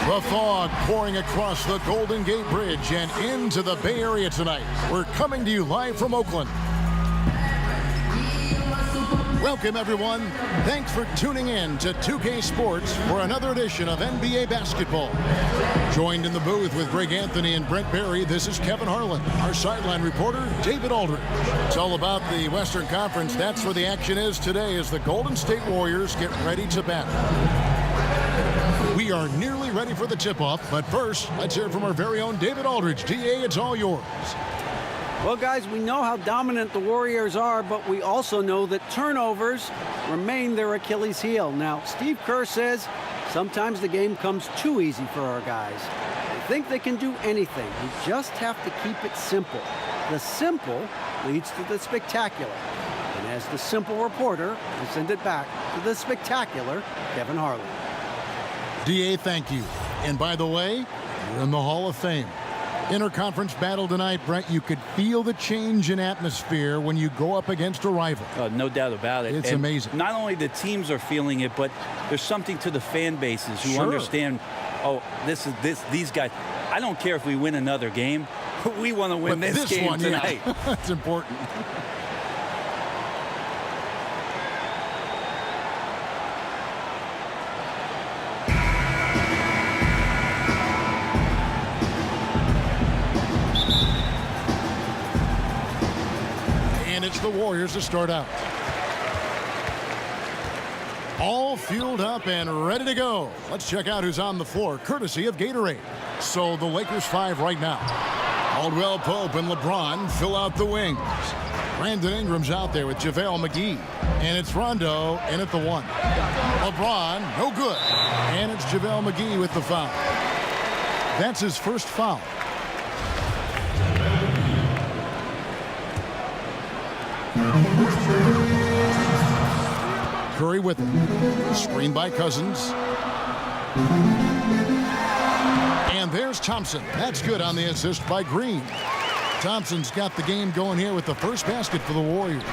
The fog pouring across the Golden Gate Bridge and into the Bay Area tonight. We're coming to you live from Oakland. Welcome, everyone. Thanks for tuning in to 2K Sports for another edition of NBA basketball. Joined in the booth with Greg Anthony and Brent Barry, this is Kevin Harlan. Our sideline reporter, David Aldridge. It's all about the Western Conference. That's where the action is today as the Golden State Warriors get ready to battle. We are nearly ready for the tip-off, but first, let's hear from our very own David Aldridge. DA, it's all yours. Well, guys, we know how dominant the Warriors are, but we also know that turnovers remain their Achilles heel. Now, Steve Kerr says sometimes the game comes too easy for our guys. They think they can do anything. You just have to keep it simple. The simple leads to the spectacular. And as the simple reporter, I send it back to the spectacular Kevin Harlan. DA, thank you. And by the way, you're in the Hall of Fame. Interconference battle tonight, Brent, you could feel the change in atmosphere when you go up against a rival. No doubt about it. It's amazing. Not only the teams are feeling it, but there's something to the fan bases who understand, oh, these guys. I don't care if we win another game. We want to win this game one, tonight. Yeah. That's important. It's the Warriors to start out. All fueled up and ready to go. Let's check out who's on the floor, courtesy of Gatorade. So the Lakers 5 right now. Caldwell Pope and LeBron fill out the wings. Brandon Ingram's out there with JaVale McGee. And it's Rondo in at the 1. LeBron, no good. And it's JaVale McGee with the foul. That's his first foul. Curry with it. Screen by Cousins. And there's Thompson. That's good on the assist by Green. Thompson's got the game going here with the first basket for the Warriors.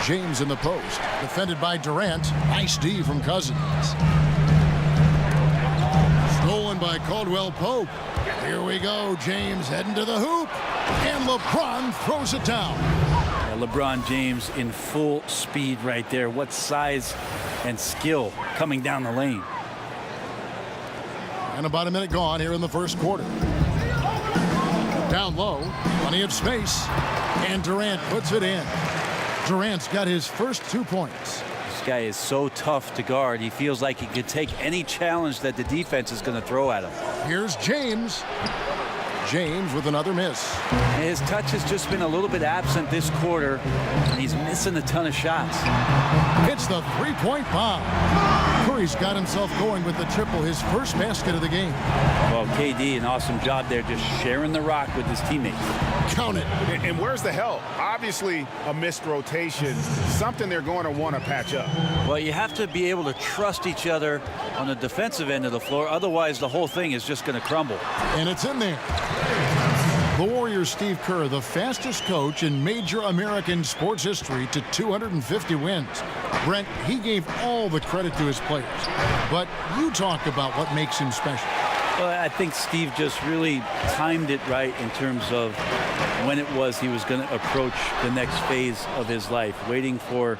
James in the post. Defended by Durant. Nice D from Cousins. Stolen by Caldwell Pope. Here we go. James heading to the hoop. And LeBron throws it down. LeBron James in full speed right there. What size and skill coming down the lane. And about a minute gone here in the first quarter. Down low. Plenty of space. And Durant puts it in. Durant's got his first 2 points. This guy is so tough to guard. He feels like he could take any challenge that the defense is going to throw at him. Here's James. James with another miss. His touch has just been a little bit absent this quarter, and he's missing a ton of shots. It's the three-point bomb. Curry's got himself going with the triple, his first basket of the game. Well, KD, an awesome job there, just sharing the rock with his teammates. Count it. And where's the help? Obviously, a missed rotation, something they're going to want to patch up. Well, you have to be able to trust each other on the defensive end of the floor. Otherwise, the whole thing is just going to crumble. And it's in there. The Warriors' Steve Kerr, the fastest coach in major American sports history to 250 wins. Brent, he gave all the credit to his players. But you talk about what makes him special. Well, I think Steve just really timed it right in terms of when it was he was going to approach the next phase of his life, waiting for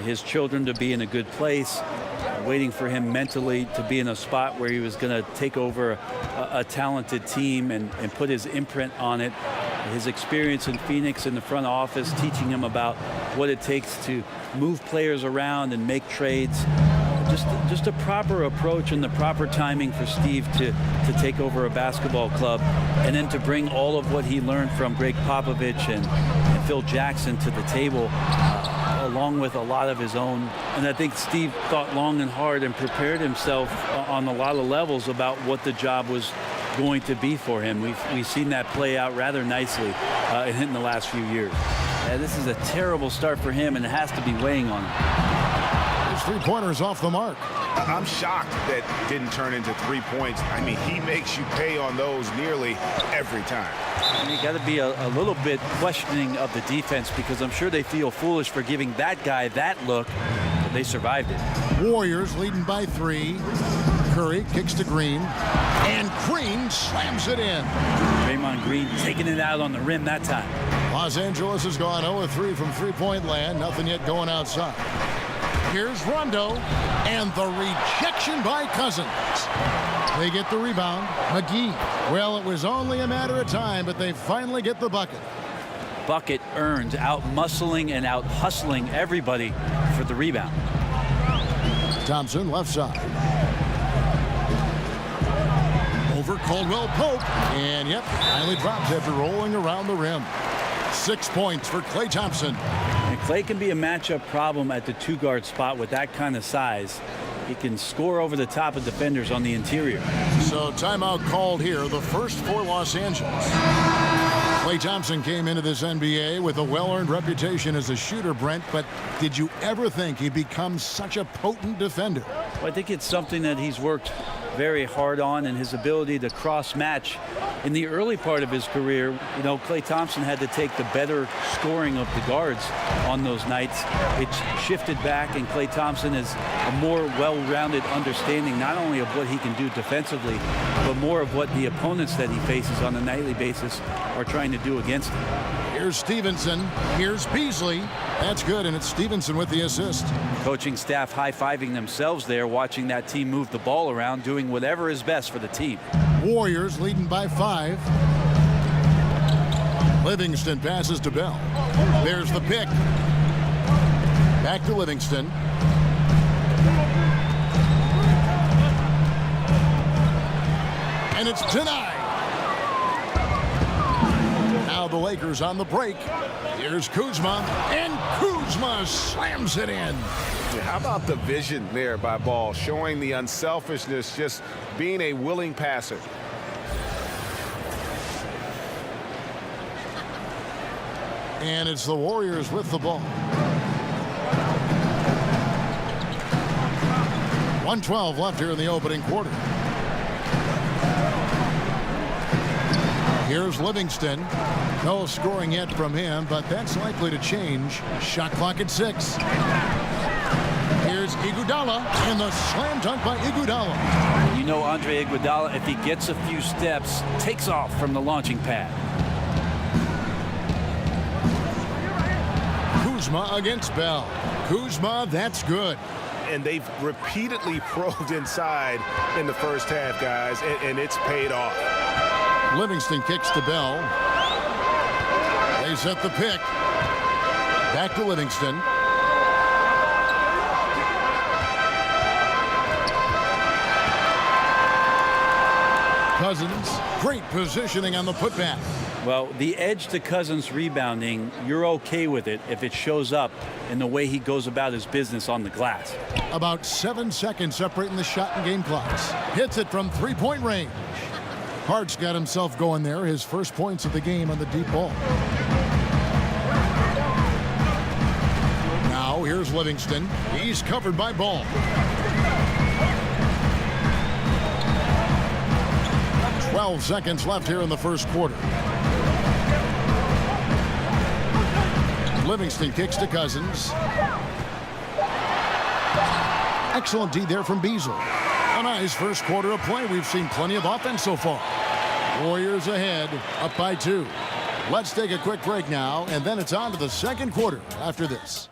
his children to be in a good place, waiting for him mentally to be in a spot where he was going to take over a talented team and put his imprint on it. His experience in Phoenix in the front office, teaching him about what it takes to move players around and make trades. Just a proper approach and the proper timing for Steve to take over a basketball club, and then to bring all of what he learned from Greg Popovich and Phil Jackson to the table, along with a lot of his own. And I think Steve thought long and hard and prepared himself on a lot of levels about what the job was going to be for him. We've seen that play out rather nicely in the last few years. This is a terrible start for him, and it has to be weighing on him. His three-pointers off the mark. I'm shocked that didn't turn into 3 points. I mean, he makes you pay on those nearly every time. And you got to be a little bit questioning of the defense, because I'm sure they feel foolish for giving that guy that look. they survived it. Warriors leading by 3. Curry kicks to Green, and Green slams it in. Draymond Green taking it out on the rim that time. Los Angeles has gone 0-3 from three-point land. Nothing yet going outside. Here's Rondo, and the rejection by Cousins. They get the rebound. McGee. Well, it was only a matter of time, but they finally get the bucket. Bucket earned, out-muscling and out-hustling everybody for the rebound. Thompson, left side. Over Caldwell Pope, and yep, finally drops after rolling around the rim. 6 points for Klay Thompson. And Klay can be a matchup problem at the 2-guard spot with that kind of size. He can score over the top of defenders on the interior. So timeout called here, the first for Los Angeles. Klay Thompson came into this NBA with a well-earned reputation as a shooter, Brent, but did you ever think he'd become such a potent defender? Well, I think it's something that he's worked very hard on, and his ability to cross-match. In the early part of his career, you know, Klay Thompson had to take the better scoring of the guards on those nights. It's shifted back, and Klay Thompson is a more well-rounded understanding not only of what he can do defensively, but more of what the opponents that he faces on a nightly basis are trying to do against him. Here's Stevenson. Here's Beasley. That's good, and it's Stevenson with the assist. Coaching staff high-fiving themselves there, watching that team move the ball around, doing whatever is best for the team. Warriors leading by 5. Livingston passes to Bell. There's the pick. Back to Livingston. And it's denied. Now the Lakers on the break. Here's Kuzma, and Kuzma slams it in. How about the vision there by Ball, showing the unselfishness, just being a willing passer. And it's the Warriors with the ball. 1:12 left here in the opening quarter. Here's Livingston. No scoring yet from him, but that's likely to change. Shot clock at 6. Here's Iguodala, and the slam dunk by Iguodala. You know Andre Iguodala, if he gets a few steps, takes off from the launching pad. Kuzma against Bell. Kuzma, that's good. And they've repeatedly probed inside in the first half, guys, and it's paid off. Livingston kicks to Bell. They set the pick. Back to Livingston. Cousins, great positioning on the putback. Well, the edge to Cousins rebounding, you're okay with it if it shows up in the way he goes about his business on the glass. About 7 seconds separating the shot and game clocks. Hits it from three-point range. Hart's got himself going there. His first points of the game on the deep ball. Now here's Livingston. He's covered by Ball. 12 seconds left here in the first quarter. Livingston kicks to Cousins. Excellent D there from Beasley. A nice first quarter of play. We've seen plenty of offense so far. Warriors ahead, up by 2. Let's take a quick break now, and then it's on to the second quarter after this.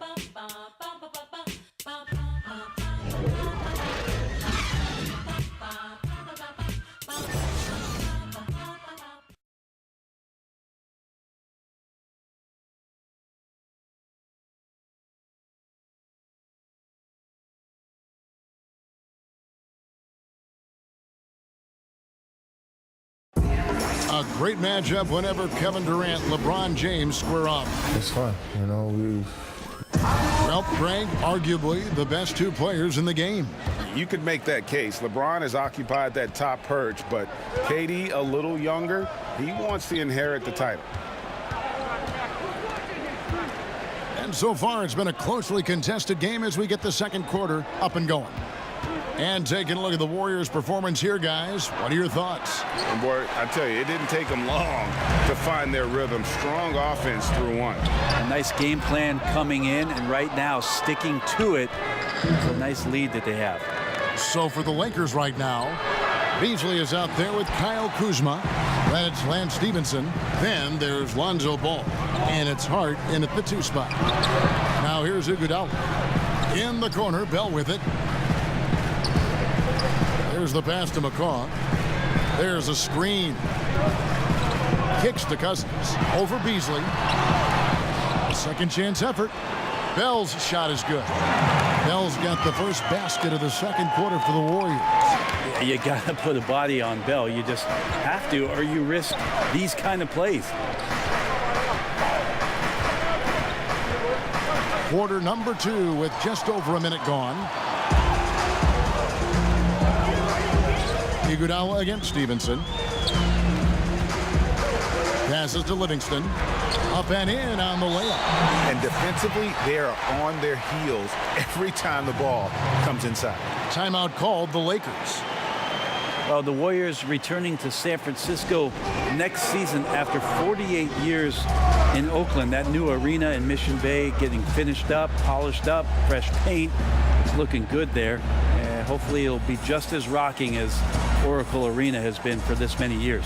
A great matchup whenever Kevin Durant, LeBron James square off. It's fun, you know. Well, Greg, arguably the best 2 players in the game. You could make that case. LeBron has occupied that top perch, but KD, a little younger, he wants to inherit the title. And so far, it's been a closely contested game as we get the second quarter up and going. And taking a look at the Warriors' performance here, guys. What are your thoughts? And boy, I tell you, it didn't take them long to find their rhythm. Strong offense through one. A nice game plan coming in, and right now sticking to it. It's a nice lead that they have. So for the Lakers right now, Beasley is out there with Kyle Kuzma. That's Lance Stevenson. Then there's Lonzo Ball. And it's Hart in at the 2 spot. Now here's Iguodala. In the corner, Bell with it. There's the pass to McCaw. There's a screen. Kicks to Cousins. Over Beasley. Second chance effort. Bell's shot is good. Bell's got the first basket of the second quarter for the Warriors. Yeah, you got to put a body on Bell. You just have to, or you risk these kind of plays. Quarter number 2 with just over a minute gone. Iguodala against Stevenson. Passes to Livingston. Up and in on the layup. And defensively, they are on their heels every time the ball comes inside. Timeout called the Lakers. Well, the Warriors returning to San Francisco next season after 48 years in Oakland. That new arena in Mission Bay getting finished up, polished up, fresh paint. It's looking good there. And hopefully it'll be just as rocking as Oracle Arena has been for this many years.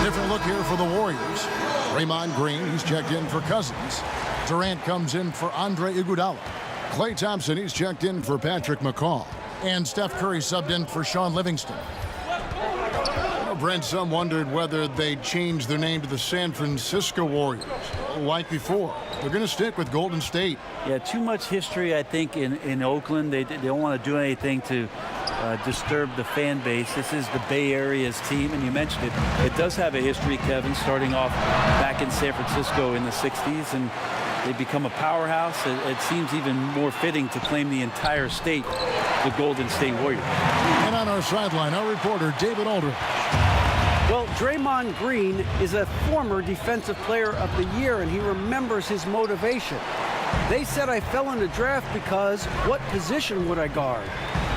Different look here for the Warriors. Draymond Green, he's checked in for Cousins. Durant comes in for Andre Iguodala. Klay Thompson, he's checked in for Patrick McCaw. And Steph Curry subbed in for Sean Livingston. Brent, some wondered whether they'd change their name to the San Francisco Warriors like before. They're going to stick with Golden State. Yeah, too much history, I think, in Oakland. They don't want to do anything to disturb the fan base. This is the Bay Area's team, and you mentioned it. It does have a history, Kevin, starting off back in San Francisco in the 60s, and they become a powerhouse. It seems even more fitting to claim the entire state, the Golden State Warriors. And on our sideline, our reporter, David Aldridge. Well, Draymond Green is a former Defensive Player of the Year, and he remembers his motivation. They said I fell in the draft because what position would I guard?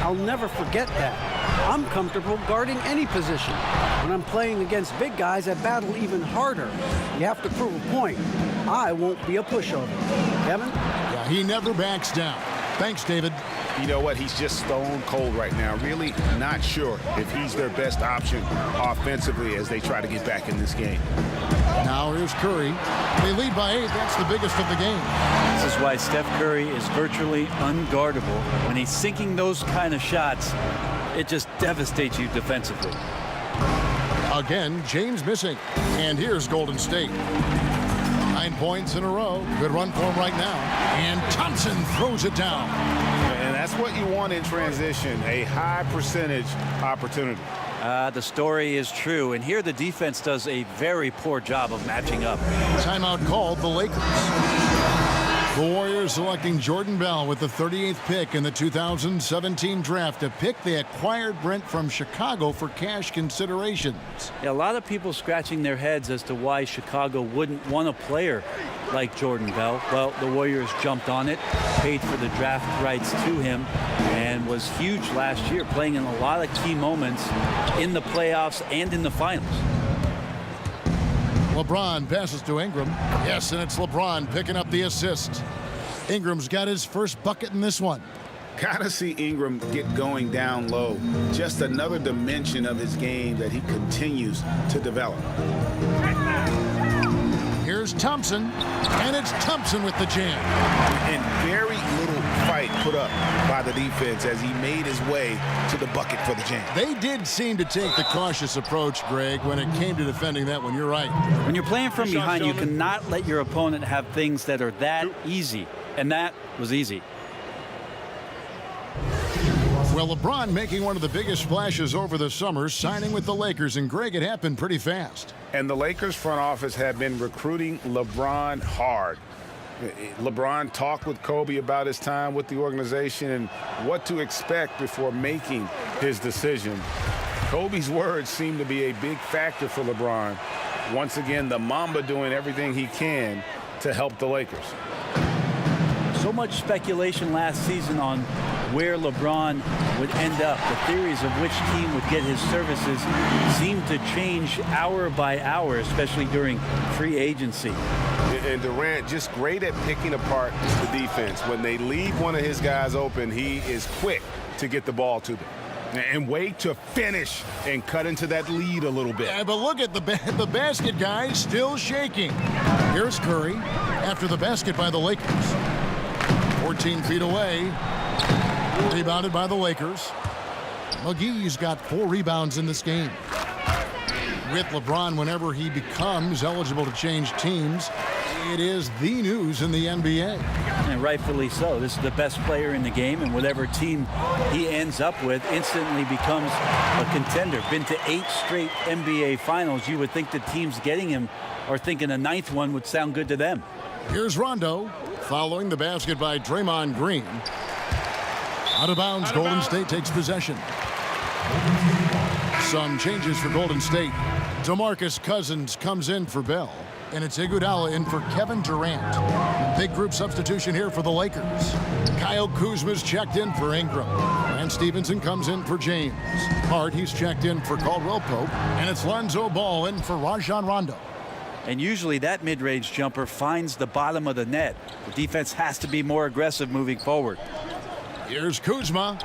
I'll never forget that. I'm comfortable guarding any position. When I'm playing against big guys, I battle even harder. You have to prove a point. I won't be a pushover. Kevin? Yeah, he never backs down. Thanks, David. You know what? He's just stone cold right now. Really not sure if he's their best option offensively as they try to get back in this game. Now here's Curry. They lead by 8. That's the biggest of the game. This is why Steph Curry is virtually unguardable. When he's sinking those kind of shots, it just devastates you defensively. Again, James missing. And here's Golden State. 9 points in a row. Good run for him right now. And Thompson throws it down. And that's what you want in transition, a high percentage opportunity. The story is true, and here the defense does a very poor job of matching up. Timeout called the Lakers. The Warriors selecting Jordan Bell with the 38th pick in the 2017 draft, a pick they acquired, Brent, from Chicago for cash considerations. Yeah, a lot of people scratching their heads as to why Chicago wouldn't want a player like Jordan Bell. Well, the Warriors jumped on it, paid for the draft rights to him, and was huge last year, playing in a lot of key moments in the playoffs and in the finals. LeBron passes to Ingram. Yes, and it's LeBron picking up the assist. Ingram's got his first bucket in this one. Gotta see Ingram get going down low. Just another dimension of his game that he continues to develop. Here's Thompson, and it's Thompson with the jam. And very little fight put up by the defense as he made his way to the bucket for the jam. They did seem to take the cautious approach, Greg, when it came to defending that one. You're right. When you're playing from behind, you cannot let your opponent have things that are that easy, and that was easy. Well, LeBron making one of the biggest splashes over the summer, signing with the Lakers. And Greg, it happened pretty fast. And the Lakers front office had been recruiting LeBron hard. LeBron talked with Kobe about his time with the organization and what to expect before making his decision. Kobe's words seem to be a big factor for LeBron. Once again, the Mamba doing everything he can to help the Lakers. So much speculation last season on where LeBron would end up. The theories of which team would get his services seem to change hour by hour, especially during free agency. And Durant just great at picking apart the defense. When they leave one of his guys open, he is quick to get the ball to them. And wait to finish and cut into that lead a little bit. Yeah, but look at the basket, guys, still shaking. Here's Curry after the basket by the Lakers. 14 feet away. Rebounded by the Lakers. McGee's got 4 rebounds in this game. With LeBron, whenever he becomes eligible to change teams, it is the news in the NBA. And rightfully so. This is the best player in the game, and whatever team he ends up with instantly becomes a contender. Been to 8 straight NBA finals. You would think the teams getting him are thinking a 9th one would sound good to them. Here's Rondo following the basket by Draymond Green. Out of bounds, Golden State takes possession. Some changes for Golden State. DeMarcus Cousins comes in for Bell, and it's Iguodala in for Kevin Durant. Big group substitution here for the Lakers. Kyle Kuzma's checked in for Ingram. And Stevenson comes in for James. Hart, he's checked in for Caldwell Pope, and it's Lonzo Ball in for Rajon Rondo. And usually that mid-range jumper finds the bottom of the net. The defense has to be more aggressive moving forward. Here's Kuzma.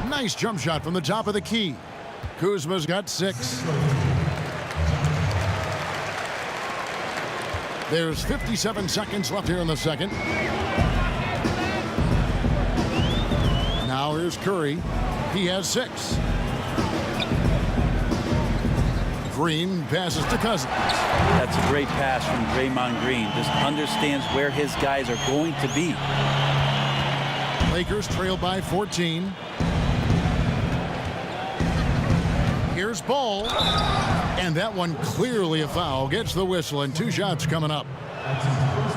Nice jump shot from the top of the key. Kuzma's got 6. There's 57 seconds left here in the second. Now here's Curry. He has 6. Green passes to Cousins. That's a great pass from Draymond Green. Just understands where his guys are going to be. Lakers trail by 14. Here's Ball. And that one clearly a foul. Gets the whistle, and 2 shots coming up.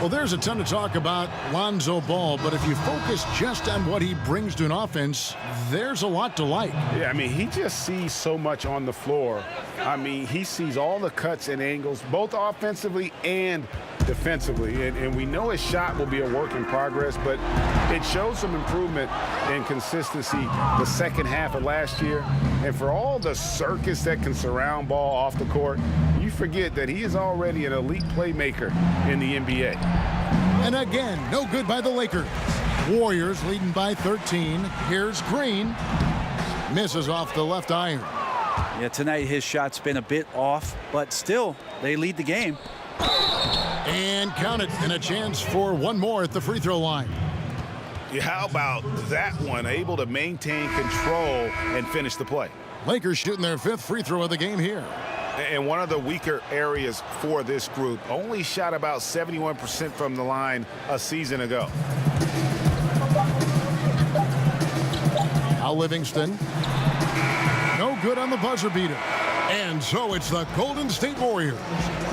Well, there's a ton to talk about Lonzo Ball, but if you focus just on what he brings to an offense, there's a lot to like. Yeah, I mean, he just sees so much on the floor. I mean, he sees all the cuts and angles, both offensively and defensively. And we know his shot will be a work in progress, but it shows some improvement in consistency the second half of last year. And for all the circus that can surround Ball off the court, you forget that he is already an elite playmaker in the NBA. And again, no good by the Lakers. Warriors leading by 13. Here's Green. Misses off the left iron. Yeah, tonight his shot's been a bit off, but still, they lead the game. And count it, and a chance for one more at the free throw line. Yeah, how about that one? Able to maintain control and finish the play. Lakers shooting their 5th free throw of the game here. And one of the weaker areas for this group, only shot about 71% from the line a season ago. Al Livingston. No good on the buzzer beater. And so it's the Golden State Warriors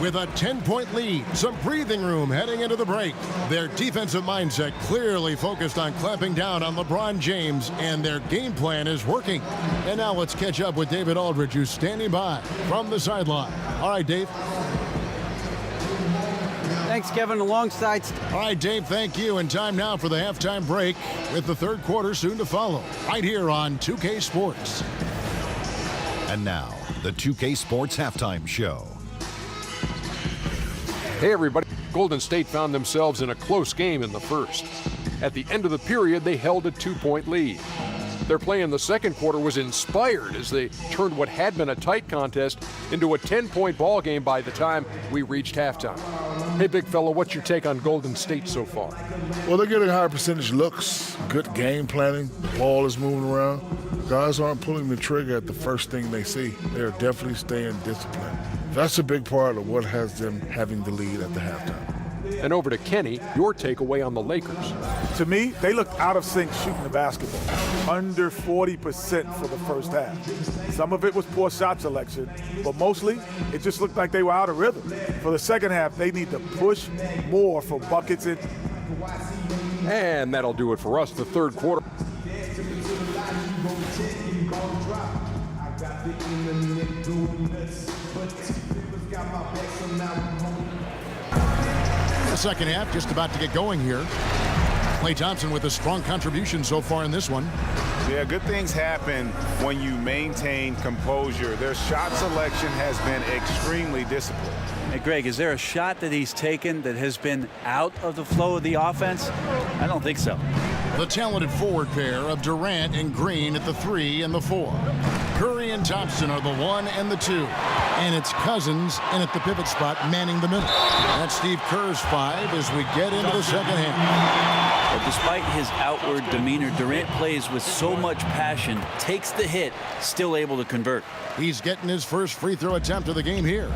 with a 10-point lead. Some breathing room heading into the break. Their defensive mindset clearly focused on clamping down on LeBron James, and their game plan is working. And now let's catch up with David Aldridge, who's standing by from the sideline. All right, Dave. Thanks, Kevin. Alongside. All right, Dave, thank you. And time now for the halftime break with the third quarter soon to follow right here on 2K Sports. And now, the 2K Sports Halftime Show. Hey everybody, Golden State found themselves in a close game in the first. At the end of the period, they held a 2-point lead. Their play in the second quarter was inspired as they turned what had been a tight contest into a 10-point ball game by the time we reached halftime. Hey big fella, what's your take on Golden State so far? Well, they're getting higher percentage looks, good game planning, the ball is moving around. Guys aren't pulling the trigger at the first thing they see. They're definitely staying disciplined. That's a big part of what has them having the lead at the halftime. And over to Kenny, your takeaway on the Lakers. To me, they looked out of sync shooting the basketball. Under 40% for the first half. Some of it was poor shot selection, but mostly it just looked like they were out of rhythm. For the second half, they need to push more for buckets. And that'll do it for us, the third quarter. The second half just about to get going here. Klay Thompson with a strong contribution so far in this one. Yeah, good things happen when you maintain composure. Their shot selection has been extremely disciplined. Hey, Greg, is there a shot that he's taken that has been out of the flow of the offense? I don't think so. The talented forward pair of Durant and Green at the 3 and the 4. Curry and Thompson are the 1 and the 2. And it's Cousins in at the pivot spot manning the middle. That's Steve Kerr's 5 as we get into the second half. But despite his outward demeanor, Durant plays with so much passion, takes the hit, still able to convert. He's getting his first free throw attempt of the game here.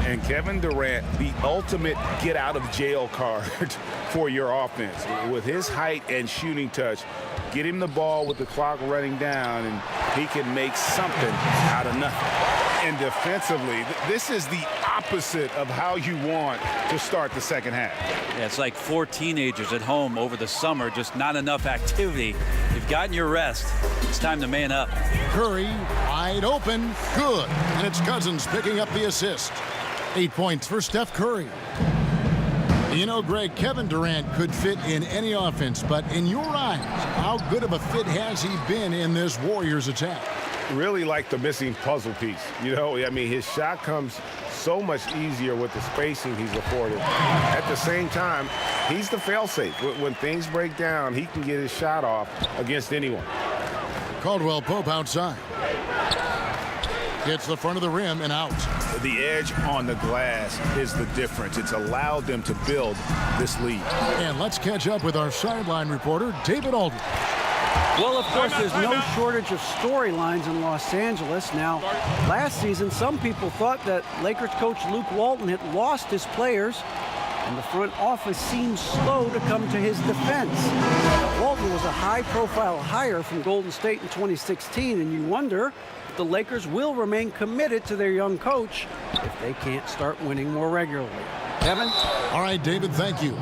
And Kevin Durant, the ultimate get-out-of-jail card for your offense. With his height and shooting touch, get him the ball with the clock running down, and he can make something out of nothing. And defensively, this is the opposite of how you want to start the second half. Yeah, it's like 4 teenagers at home over the summer, just not enough activity. You've gotten your rest. It's time to man up. Curry, wide open, good. And it's Cousins picking up the assist. 8 points for Steph Curry. You know, Greg, Kevin Durant could fit in any offense, but in your eyes, how good of a fit has he been in this Warriors attack? Really like the missing puzzle piece. You know, I mean, his shot comes so much easier with the spacing he's afforded. At the same time, he's the failsafe. When things break down, he can get his shot off against anyone. Caldwell Pope outside. Hits the front of the rim and out. The edge on the glass is the difference. It's allowed them to build this lead. And let's catch up with our sideline reporter, David Aldridge. Well, of course, there's no shortage of storylines in Los Angeles. Now, last season, some people thought that Lakers coach Luke Walton had lost his players, and the front office seemed slow to come to his defense. Walton was a high-profile hire from Golden State in 2016, and you wonder if the Lakers will remain committed to their young coach if they can't start winning more regularly. Kevin? All right, David, thank you.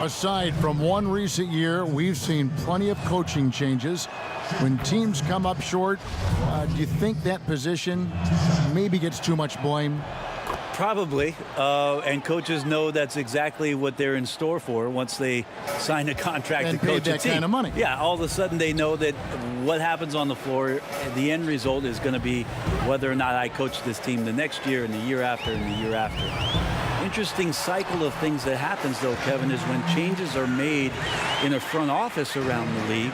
Aside from one recent year, we've seen plenty of coaching changes. When teams come up short, do you think that position maybe gets too much blame? Probably, and coaches know that's exactly what they're in store for once they sign a contract and to coach that a team. Kind of money. Yeah, all of a sudden they know that what happens on the floor, the end result is going to be whether or not I coach this team the next year and the year after and the year after. Interesting cycle of things that happens, though, Kevin, is when changes are made in a front office around the league.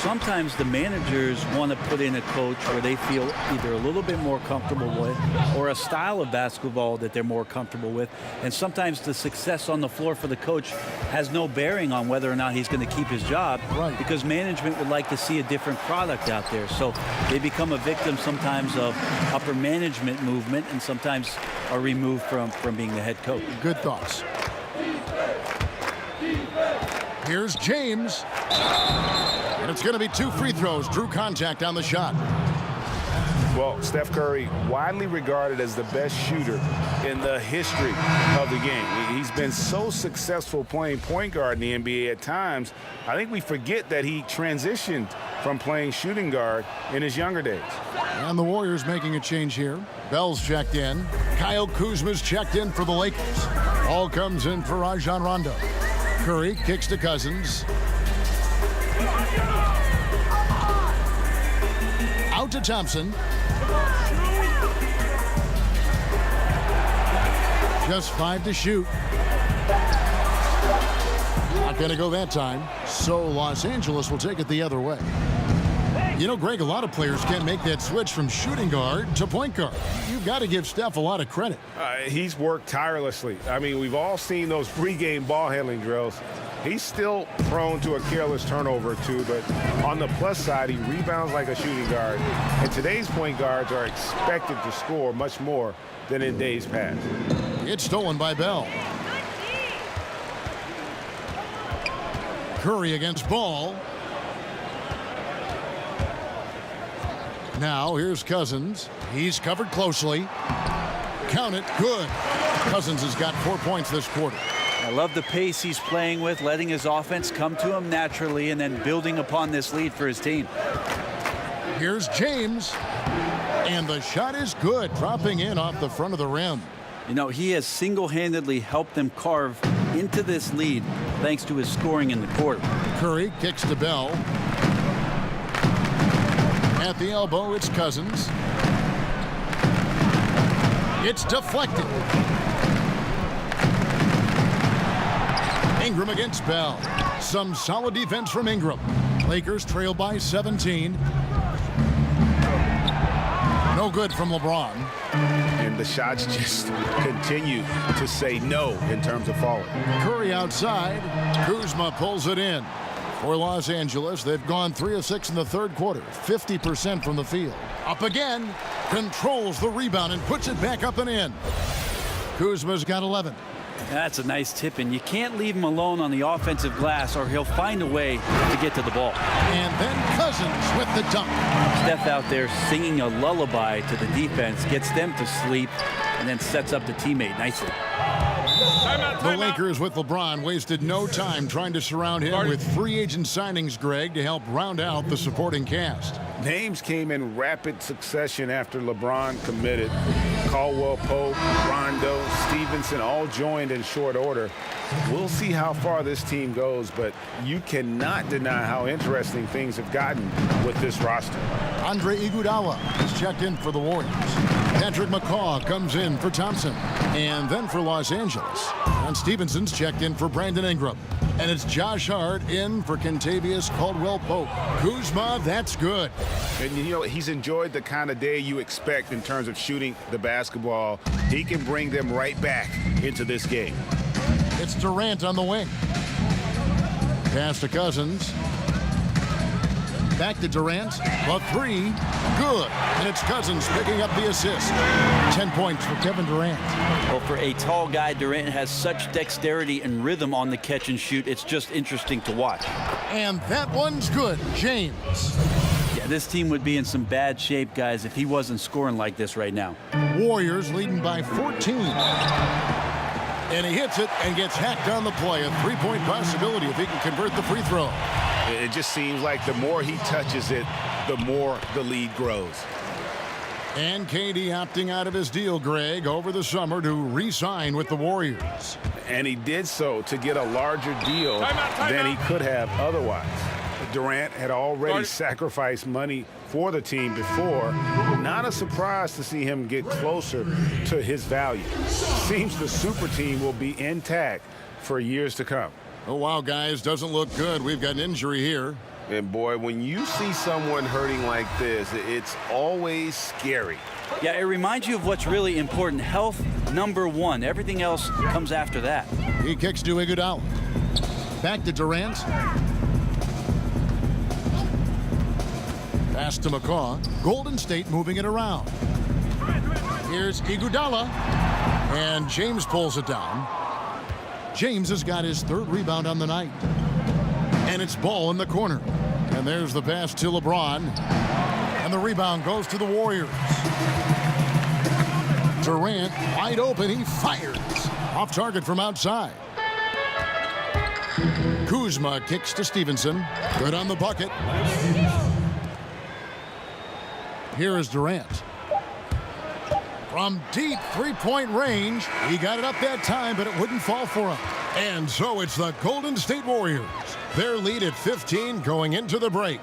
Sometimes the managers want to put in a coach where they feel either a little bit more comfortable with or a style of basketball that they're more comfortable with. And sometimes the success on the floor for the coach has no bearing on whether or not he's going to keep his job, right, because management would like to see a different product out there. So they become a victim sometimes of upper management movement and sometimes are removed from being the head coach. Good thoughts. Here's James. And it's going to be 2 free throws. Drew contact on the shot. Well, Steph Curry, widely regarded as the best shooter in the history of the game. He's been so successful playing point guard in the NBA at times, I think we forget that he transitioned from playing shooting guard in his younger days. And the Warriors making a change here. Bell's checked in. Kyle Kuzma's checked in for the Lakers. All comes in for Rajon Rondo. Curry kicks to Cousins. Out to Thompson. Just 5 to shoot. Not going to go that time. So Los Angeles will take it the other way. You know, Greg, a lot of players can't make that switch from shooting guard to point guard. You've got to give Steph a lot of credit. He's worked tirelessly. I mean, we've all seen those pregame ball handling drills. He's still prone to a careless turnover or two, but on the plus side, he rebounds like a shooting guard. And today's point guards are expected to score much more than in days past. It's stolen by Bell. Curry against Ball. Now here's Cousins. He's covered closely. Count it. Good. Cousins has got 4 points this quarter. I love the pace he's playing with, letting his offense come to him naturally and then building upon this lead for his team. Here's James. And the shot is good, dropping in off the front of the rim. You know, he has single-handedly helped them carve into this lead thanks to his scoring in the quarter. Curry kicks to Bell. At the elbow, it's Cousins. It's deflected. Ingram against Bell. Some solid defense from Ingram. Lakers trail by 17. No good from LeBron. And the shots just continue to say no in terms of falling. Curry outside. Kuzma pulls it in. For Los Angeles, they've gone 3 of 6 in the third quarter, 50% from the field. Up again, controls the rebound and puts it back up and in. Kuzma's got 11. That's a nice tip, and you can't leave him alone on the offensive glass or he'll find a way to get to the ball. And then Cousins with the dunk. Steph out there singing a lullaby to the defense, gets them to sleep, and then sets up the teammate nicely. The Lakers with LeBron wasted no time trying to surround him with free agent signings, Greg, to help round out the supporting cast. Names came in rapid succession after LeBron committed. Caldwell Pope, Rondo, Stevenson all joined in short order. We'll see how far this team goes, but you cannot deny how interesting things have gotten with this roster. Andre Iguodala is checked in for the Warriors. Patrick McCaw comes in for Thompson. And then for Los Angeles, John Stevenson's checked in for Brandon Ingram. And it's Josh Hart in for Kentavious Caldwell-Pope. Kuzma, that's good. And you know, he's enjoyed the kind of day you expect in terms of shooting the basketball. He can bring them right back into this game. It's Durant on the wing. Pass to Cousins. Back to Durant. The three. Good. And it's Cousins picking up the assist. 10 points for Kevin Durant. Well, for a tall guy, Durant has such dexterity and rhythm on the catch and shoot. It's just interesting to watch. And that one's good. James. Yeah, this team would be in some bad shape, guys, if he wasn't scoring like this right now. Warriors leading by 14. And he hits it and gets hacked on the play. A three-point possibility if he can convert the free throw. It just seems like the more he touches it, the more the lead grows. And KD opting out of his deal, Greg, over the summer to re-sign with the Warriors. And he did so to get a larger deal than he could have otherwise. Durant had already sacrificed money for the team before. Not a surprise to see him get closer to his value. Seems the super team will be intact for years to come. Oh, wow, guys, doesn't look good. We've got an injury here. And boy, when you see someone hurting like this, it's always scary. Yeah, it reminds you of what's really important. Health, number one. Everything else comes after that. He kicks to Iguodala. Back to Durant. Pass to McCaw. Golden State moving it around. Here's Iguodala. And James pulls it down. James has got his third rebound on the night. And it's Ball in the corner. And there's the pass to LeBron. And the rebound goes to the Warriors. Durant wide open. He fires. Off target from outside. Kuzma kicks to Stevenson. Good on the bucket. Here is Durant. From deep three-point range, he got it up that time, but it wouldn't fall for him. And so it's the Golden State Warriors. Their lead at 15 going into the break.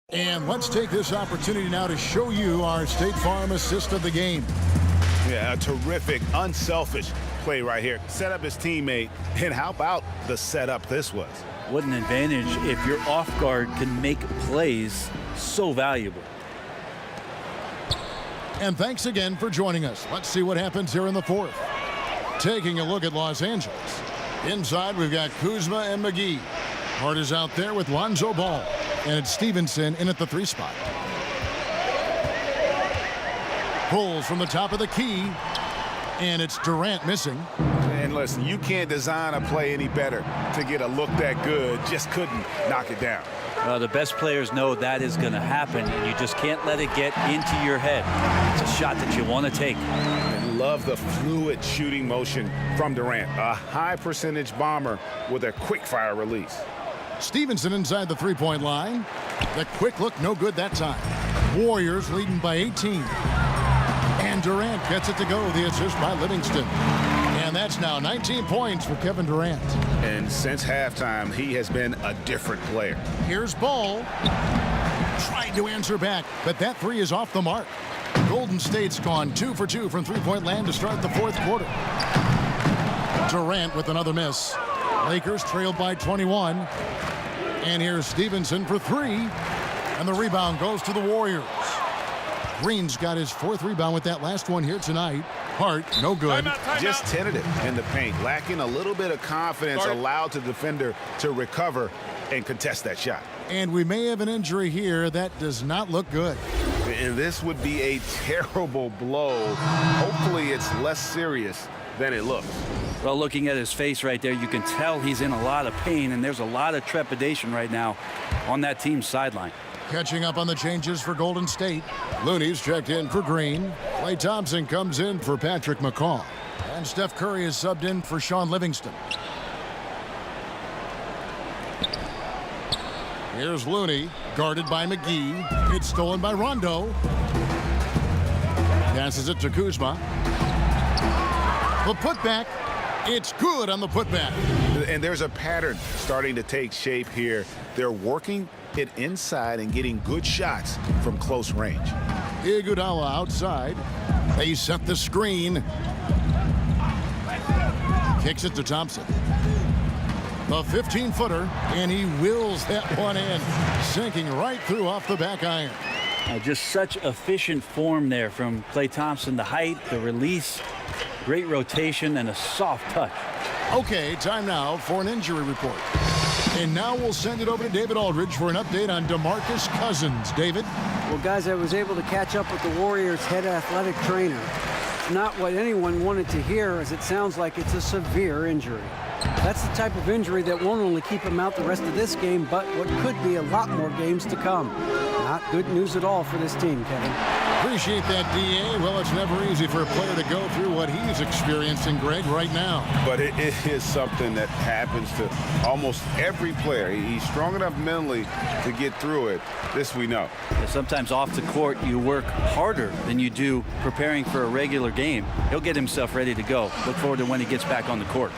And let's take this opportunity now to show you our State Farm assist of the game. Yeah, a terrific, unselfish play right here. Set up his teammate, and how about the setup this was? What an advantage if your off guard can make plays so valuable. And thanks again for joining us. Let's see what happens here in the fourth. Taking a look at Los Angeles. Inside, we've got Kuzma and McGee. Hart is out there with Lonzo Ball. And it's Stevenson in at the 3 spot. Pulls from the top of the key, and it's Durant missing. And listen, you can't design a play any better to get a look that good. Just couldn't knock it down. The best players know that is going to happen, and you just can't let it get into your head. It's a shot that you want to take. And love the fluid shooting motion from Durant. A high percentage bomber with a quick fire release. Stevenson inside the three-point line. The quick look, no good that time. Warriors leading by 18. And Durant gets it to go. The assist by Livingston. And that's now 19 points for Kevin Durant. And since halftime, he has been a different player. Here's Ball. Trying to answer back, but that three is off the mark. Golden State's gone 2 for 2 from three-point land to start the fourth quarter. Durant with another miss. Lakers trailed by 21. And here's Stevenson for three. And the rebound goes to the Warriors. Green's got his fourth rebound with that last one here tonight. Hart, no good. Just tentative in the paint, lacking a little bit of confidence, allowed the defender to recover and contest that shot. And we may have an injury here. That does not look good. And this would be a terrible blow. Hopefully it's less serious than it looks. Well, looking at his face right there, you can tell he's in a lot of pain, and there's a lot of trepidation right now on that team's sideline. Catching up on the changes for Golden State. Looney's checked in for Green. Klay Thompson comes in for Patrick McCaw. And Steph Curry is subbed in for Sean Livingston. Here's Looney, guarded by McGee. It's stolen by Rondo. Passes it to Kuzma. The putback. It's good on the putback. And there's a pattern starting to take shape here. They're working it inside and getting good shots from close range. Iguodala outside. They set the screen. Kicks it to Thompson. The 15-footer, and he wills that one in, sinking right through off the back iron. Just such efficient form there from Klay Thompson. The height, the release, great rotation, and a soft touch. Okay, time now for an injury report. And now we'll send it over to David Aldridge for an update on DeMarcus Cousins. David? Well, guys, I was able to catch up with the Warriors' head athletic trainer. It's not what anyone wanted to hear, as it sounds like it's a severe injury. That's the type of injury that won't only keep him out the rest of this game, but what could be a lot more games to come. Not good news at all for this team, Kevin. Appreciate that, D.A. Well, it's never easy for a player to go through what he's experiencing, Greg, right now. But it is something that happens to almost every player. He's strong enough mentally to get through it. This we know. Sometimes off the court, you work harder than you do preparing for a regular game. He'll get himself ready to go. Look forward to when he gets back on the court.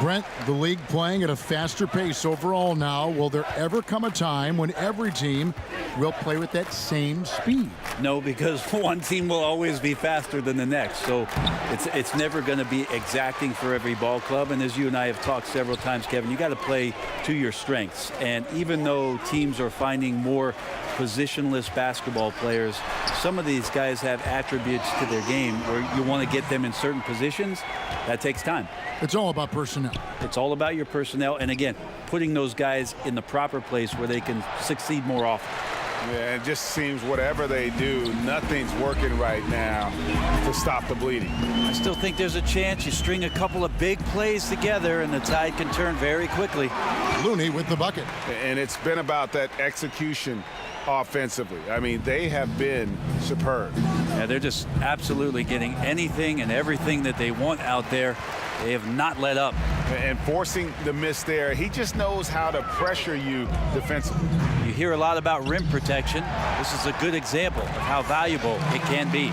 Brent, the league playing at a faster pace overall now. Will there ever come a time when every team will play with that same speed? No, because one team will always be faster than the next. So it's never going to be exacting for every ball club. And as you and I have talked several times, Kevin, you got to play to your strengths. And even though teams are finding more positionless basketball players, some of these guys have attributes to their game where you want to get them in certain positions. That takes time. It's all about personnel. It's all about your personnel. And again, putting those guys in the proper place where they can succeed more often. Yeah, it just seems whatever they do, nothing's working right now to stop the bleeding. I still think there's a chance you string a couple of big plays together and the tide can turn very quickly. Looney with the bucket. And it's been about that execution offensively. I mean, they have been superb. Yeah, they're just absolutely getting anything and everything that they want out there. They have not let up. And forcing the miss there, he just knows how to pressure you defensively. You hear a lot about rim protection. This is a good example of how valuable it can be.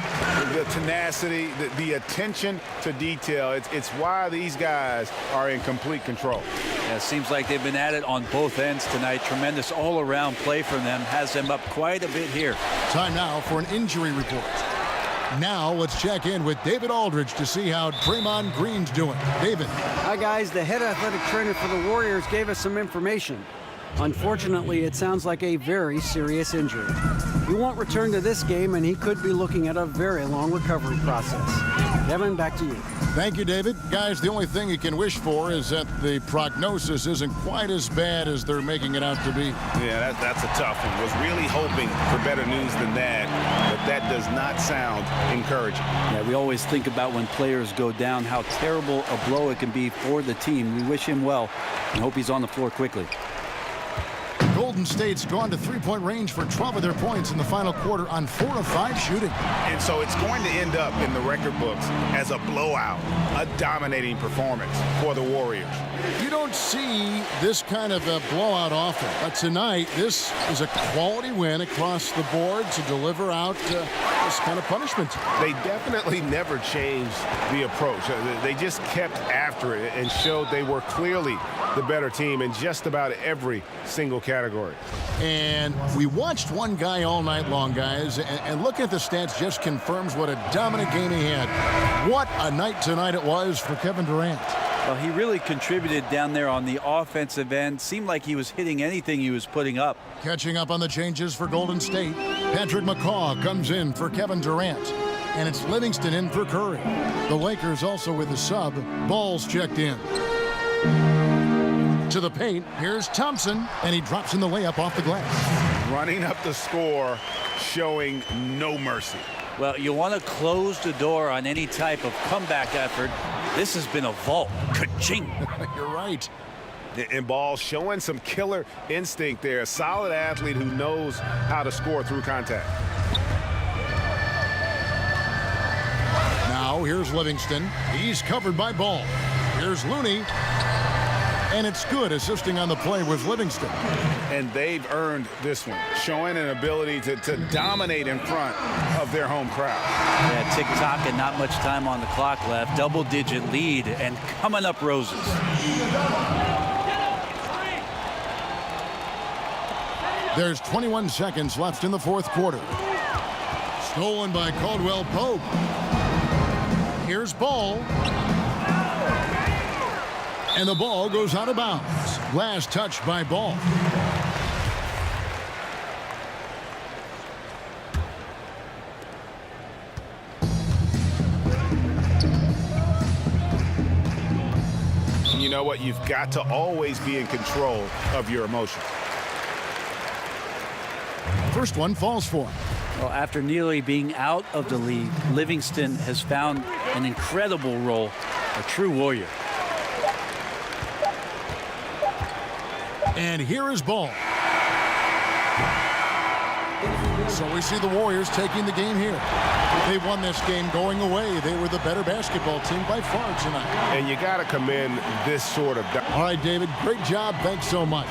The tenacity, the attention to detail, it's why these guys are in complete control. Yeah, it seems like they've been at it on both ends tonight. Tremendous all-around play from them. Has them up quite a bit here. Time now for an injury report. Now let's check in with David Aldridge to see how Draymond Green's doing. David. Hi, guys. The head athletic trainer for the Warriors gave us some information. Unfortunately, it sounds like a very serious injury. He won't return to this game, and he could be looking at a very long recovery process. Kevin, back to you. Thank you, David. Guys, the only thing you can wish for is that the prognosis isn't quite as bad as they're making it out to be. Yeah, that's a tough one. Was really hoping for better news than that, but that does not sound encouraging. Yeah, we always think about when players go down, how terrible a blow it can be for the team. We wish him well and hope he's on the floor quickly. Golden State's gone to three-point range for 12 of their points in the final quarter on 4 of 5 shooting. And so it's going to end up in the record books as a blowout, a dominating performance for the Warriors. You don't see this kind of a blowout often, but tonight this is a quality win across the board to deliver out this kind of punishment. They definitely never changed the approach. They just kept after it and showed they were clearly the better team in just about every single category. And we watched one guy all night long, guys, and looking at the stats just confirms what a dominant game he had. What a night tonight it was for Kevin Durant. Well, he really contributed down there on the offensive end. Seemed like he was hitting anything he was putting up. Catching up on the changes for Golden State, Patrick McCaw comes in for Kevin Durant, and it's Livingston in for Curry. The Lakers also with a sub. Ball's checked in. To the paint, here's Thompson, and he drops in the layup off the glass. Running up the score, showing no mercy. Well, you want to close the door on any type of comeback effort. This has been a vault. Ka-ching. You're right. And Ball showing some killer instinct there. A solid athlete who knows how to score through contact. Now here's Livingston. He's covered by Ball. Here's Looney. And it's good. Assisting on the play was Livingston. And they've earned this one, showing an ability to dominate in front of their home crowd. Yeah, tick-tock and not much time on the clock left. Double-digit lead and coming up roses. There's 21 seconds left in the fourth quarter. Stolen by Caldwell Pope. Here's Ball. And the ball goes out of bounds. Last touch by Ball. You know what? You've got to always be in control of your emotions. First one falls for him. Well, after nearly being out of the league, Livingston has found an incredible role, a true warrior. And here is Ball. So we see the Warriors taking the game here. They won this game going away. They were the better basketball team by far tonight. And you got to commend this sort of... All right, David, great job. Thanks so much.